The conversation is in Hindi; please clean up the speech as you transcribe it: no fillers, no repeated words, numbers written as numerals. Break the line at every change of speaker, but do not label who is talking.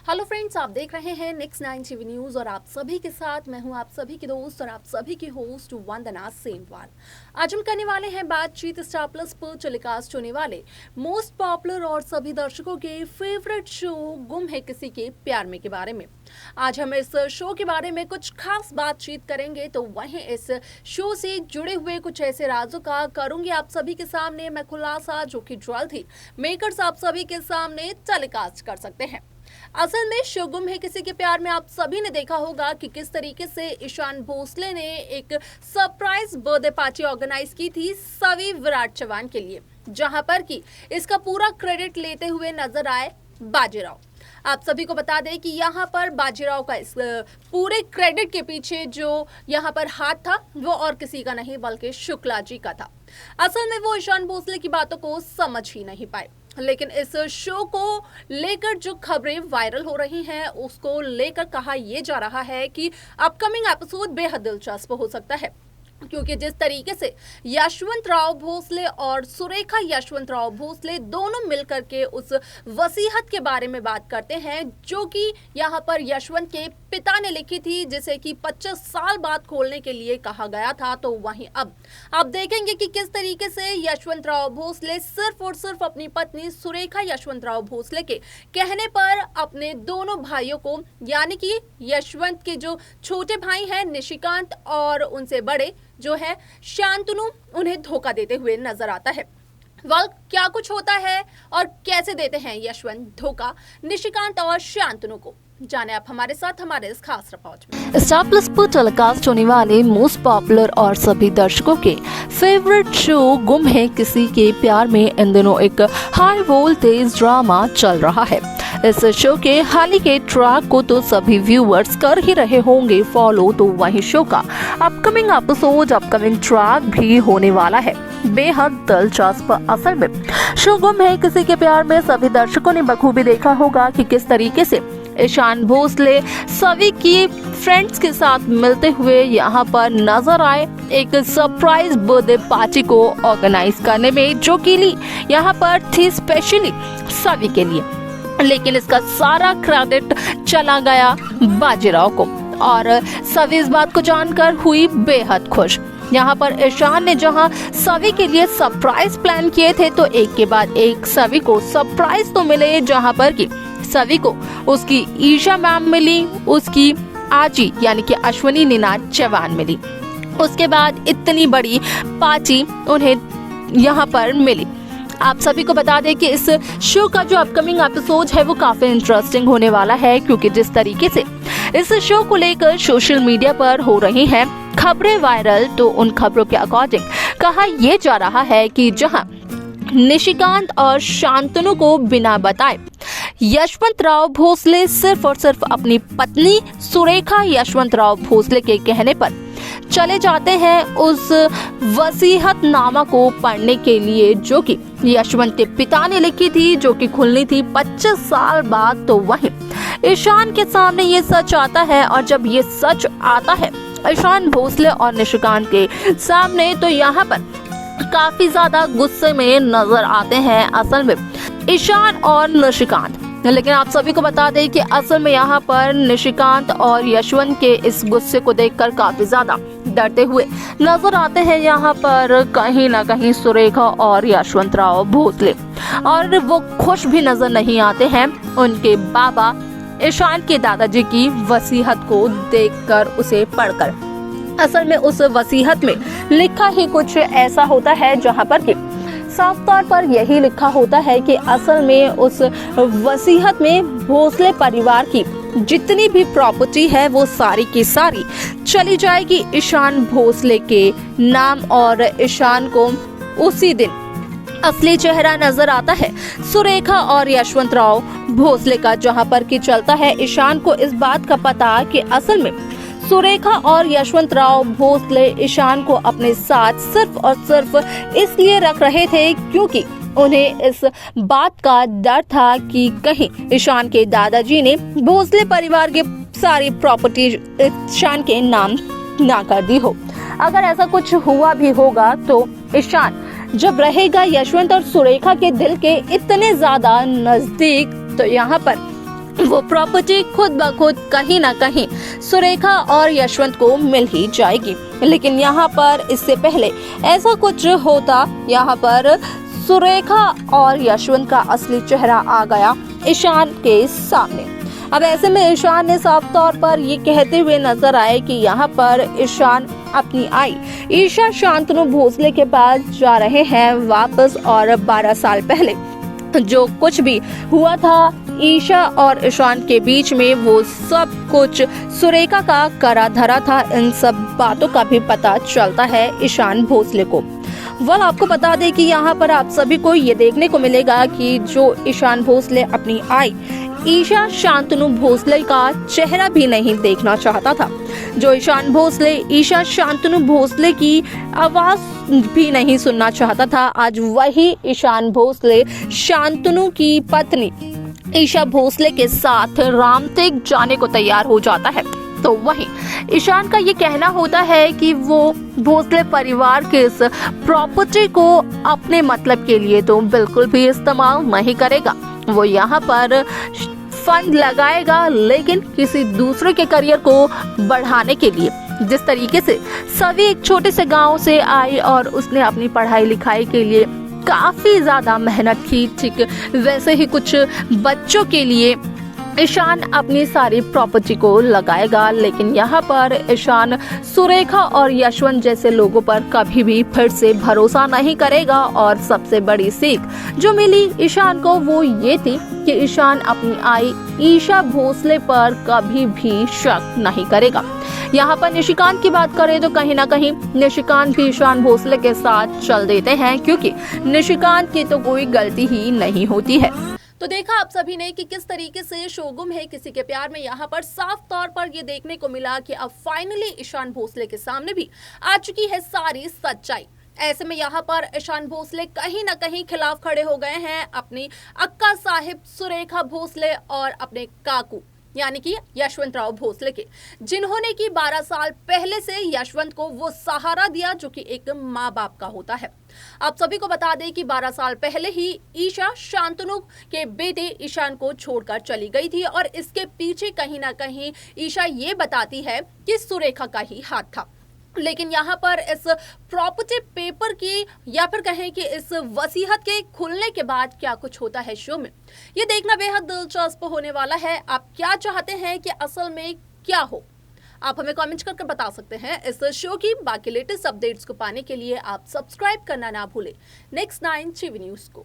हेलो फ्रेंड्स, आप देख रहे हैं नेक्स्ट 9 टीवी न्यूज और आप सभी के साथ मैं हूं आप सभी की दोस्त और आप सभी की होस्ट वंदना सेमवाल। आज हम करने वाले हैं बातचीत स्टार प्लस पर टेलीकास्ट होने वाले मोस्ट पॉपुलर और सभी दर्शकों के फेवरेट शो गुम है किसी के प्यार में के बारे में। आज हम इस शो के बारे में कुछ खास बातचीत करेंगे, तो वहीं इस शो से जुड़े हुए कुछ ऐसे राजों का करूंगी आप सभी के सामने मैं खुलासा, जो कि जल्द ही मेकर्स आप सभी के सामने टेलीकास्ट कर सकते हैं। असल में शो गुम है किसी के प्यार में आप सभी ने देखा होगा कि किस तरीके से ईशान भोसले ने एक सरप्राइज बर्थडे पार्टी ऑर्गेनाइज की थी सभी विराट चौहान के लिए, जहां पर कि इसका पूरा क्रेडिट लेते हुए नजर आए बाजीराव। आप सभी को बता दें कि यहाँ पर बाजीराव का इस पूरे क्रेडिट के पीछे जो यहाँ पर हाथ था वो और किसी का नहीं बल्कि शुक्ला जी का था। असल में वो ईशान भोसले की बातों को समझ ही नहीं पाए, लेकिन इस शो को लेकर जो खबरें वायरल हो रही हैं उसको लेकर कहा यह जा रहा है कि अपकमिंग एपिसोड बेहद दिलचस्प हो सकता है, क्योंकि जिस तरीके से यशवंत राव भोसले और सुरेखा यशवंत राव भोसले दोनों मिलकर के उस वसीयत के बारे में बात करते हैं जो कि यहाँ पर यशवंत के पिता ने लिखी थी, जिसे कि 25 साल बाद खोलने के लिए कहा गया था। तो वहीं अब आप देखेंगे कि किस तरीके से यशवंत राव भोसले सिर्फ और सिर्फ अपनी पत्नी सुरेखा यशवंत राव भोसले के कहने पर अपने दोनों भाइयों को, यानी कि यशवंत के जो छोटे भाई हैं निशिकांत और उनसे बड़े जो है शांतनु, उन्हें धोखा देते हुए नजर आता है। क्या कुछ होता है और कैसे देते हैं यशवंत धोखा निशिकांत और शांतनु को, जाने आप हमारे साथ हमारे इस खास रिपोर्ट में।
स्टार प्लस पर टेलीकास्ट होने वाले मोस्ट पॉपुलर और सभी दर्शकों के फेवरेट शो गुम है किसी के प्यार में इन दिनों एक हाई वोल्टेज ड्रामा चल रहा है। इस शो के हाल ही के ट्रैक को तो सभी व्यूअर्स कर ही रहे होंगे फॉलो, तो वहीं शो का अपकमिंग एपिसोड अपकमिंग ट्रैक भी होने वाला है बेहद दिलचस्प। असल में शो गुम है किसी के प्यार में सभी दर्शकों ने बखूबी देखा होगा कि किस तरीके से ईशान भोसले सभी की फ्रेंड्स के साथ मिलते हुए यहाँ पर नजर आए एक सरप्राइज बर्थडे पार्टी को ऑर्गेनाइज करने में, जो कि यहाँ पर थी स्पेशली सभी के लिए। लेकिन इसका सारा क्रेडिट चला गया बाजीराव को और सभी इस बात को जानकर हुई बेहद खुश। यहाँ पर ईशान ने जहाँ सभी के लिए सरप्राइज प्लान किए थे, तो एक के बाद एक सभी को सरप्राइज तो मिले, जहाँ पर कि सभी को उसकी ईशा मैम मिली, उसकी आजी यानी कि अश्वनी निनाद चौहान मिली। उसके बाद इतनी बड़ी पार्टी उन्हें यहाँ पर मिली। आप सभी को बता दें कि इस शो का जो अपकमिंग एपिसोड है वो काफी इंटरेस्टिंग होने वाला है, क्योंकि जिस तरीके से इस शो को लेकर सोशल मीडिया पर हो रही हैं खबरें वायरल, तो उन खबरों के अकॉर्डिंग कहा यह जा रहा है कि जहां निशिकांत और शांतनु को बिना बताए यशवंत राव भोसले सिर्फ और सिर्फ अपनी पत्नी सुरेखा यशवंत राव भोसले के कहने पर चले जाते हैं उस वसीयत नामा को पढ़ने के लिए, जो कि यशवंत के पिता ने लिखी थी, जो कि खुलनी थी 25 साल बाद। तो वहीं ईशान के सामने ये सच आता है और जब ये सच आता है ईशान भोसले और निशिकांत के सामने, तो यहाँ पर काफी ज्यादा गुस्से में नजर आते हैं असल में ईशान और निशिकांत। लेकिन आप सभी को बता दें कि असल में यहाँ पर निशिकांत और यशवंत के इस गुस्से को देखकर काफी ज्यादा डरते हुए नजर आते हैं यहाँ पर कहीं ना कहीं सुरेखा और यशवंत राव भोसले, और वो खुश भी नजर नहीं आते हैं उनके बाबा ईशान के दादाजी की वसीयत को देखकर, उसे पढ़कर। असल में उस वसीयत में लिखा ही कुछ ऐसा होता है जहाँ पर कि साफ तौर पर यही लिखा होता है कि असल में उस वसीयत में भोसले परिवार की जितनी भी प्रॉपर्टी है वो सारी की सारी चली जाएगी ईशान भोसले के नाम, और ईशान को उसी दिन असली चेहरा नजर आता है सुरेखा और यशवंत राव भोसले का, जहां पर कि चलता है ईशान को इस बात का पता कि असल में सुरेखा और यशवंत राव भोसले ईशान को अपने साथ सिर्फ और सिर्फ इसलिए रख रहे थे क्योंकि उन्हें इस बात का डर था कि कहीं ईशान के दादाजी ने भोसले परिवार की सारी प्रॉपर्टी ईशान के नाम ना कर दी हो। अगर ऐसा कुछ हुआ भी होगा तो ईशान जब रहेगा यशवंत और सुरेखा के दिल के इतने ज्यादा नजदीक, तो यहाँ पर
वो प्रॉपर्टी खुद ब खुद कहीं ना कहीं सुरेखा और यशवंत को मिल ही जाएगी। लेकिन यहाँ पर इससे पहले ऐसा कुछ होता, यहाँ पर सुरेखा और यशवंत का असली चेहरा आ गया ईशान के सामने। अब ऐसे में ईशान ने साफ तौर पर ये कहते हुए नजर आए कि यहाँ पर ईशान अपनी आई ईशा शांतनु भोसले के पास जा रहे हैं वापस, और 12 साल पहले जो कुछ भी हुआ था ईशा और ईशान के बीच में, वो सब कुछ सुरेखा का करा धरा था। इन सब बातों का भी पता चलता है ईशान भोसले को। आपको बता दें कि यहाँ पर आप सभी को ये देखने को मिलेगा कि जो ईशान भोसले अपनी आई ईशा शांतनु भोसले का चेहरा भी नहीं देखना चाहता था, जो ईशान भोसले ईशा शांतनु भोसले की आवाज भी नहीं सुनना चाहता था, आज वही ईशान भोसले शांतनु की पत्नी ईशा भोसले के साथ रामटेक जाने को तैयार हो जाता है। तो वहीं ईशान का ये कहना होता है कि वो भोसले परिवार के इस प्रॉपर्टी को अपने मतलब के लिए तो बिल्कुल भी इस्तेमाल नहीं करेगा। वो यहाँ पर फंड लगाएगा, लेकिन किसी दूसरे के करियर को बढ़ाने के लिए। जिस तरीके से सभी एक छोटे से गांव से आई और उसने अपनी पढ़ाई लिखाई के लिए काफी ज्यादा मेहनत की, ठीक वैसे ही कुछ बच्चों के लिए ईशान अपनी सारी प्रॉपर्टी को लगाएगा। लेकिन यहाँ पर ईशान सुरेखा और यशवंत जैसे लोगों पर कभी भी फिर से भरोसा नहीं करेगा। और सबसे बड़ी सीख जो मिली ईशान को वो ये थी कि ईशान अपनी आई ईशा भोसले पर कभी भी शक नहीं करेगा। यहाँ पर निशिकांत की बात करें तो कहीं ना कहीं निशिकांत भी ईशान भोसले के साथ चल देते हैं, क्योंकि निशिकांत की तो कोई गलती ही नहीं होती है। तो देखा आप सभी ने कि किस तरीके से शोगुम है किसी के प्यार में यहाँ पर साफ तौर पर ये देखने को मिला कि अब फाइनली ईशान भोसले के सामने भी आ चुकी है सारी सच्चाई। ऐसे में यहाँ पर ईशान भोसले कहीं ना कहीं खिलाफ खड़े हो गए हैं अपनी अक्का साहिब सुरेखा भोसले और अपने काकू यानी कि यशवंत राव भोसले के, जिन्होंने कि 12 साल पहले से यशवंत को वो सहारा दिया जो कि एक माँ बाप का होता है। आप सभी को बता दें कि 12 साल पहले ही ईशा शांतनु के बेटे ईशान को छोड़कर चली गई थी, और इसके पीछे कहीं ना कहीं ईशा ये बताती है कि सुरेखा का ही हाथ था। लेकिन यहाँ पर इस प्रॉपर्टी पेपर की या फिर कहें कि इस वसीयत के खुलने के बाद क्या कुछ होता है शो में, ये देखना बेहद दिलचस्प होने वाला है। आप क्या चाहते हैं कि असल में क्या हो, आप हमें कमेंट करके बता सकते हैं। इस शो की बाकी लेटेस्ट अपडेट्स को पाने के लिए आप सब्सक्राइब करना ना भूलें Next 9 टीवी न्यूज़ को।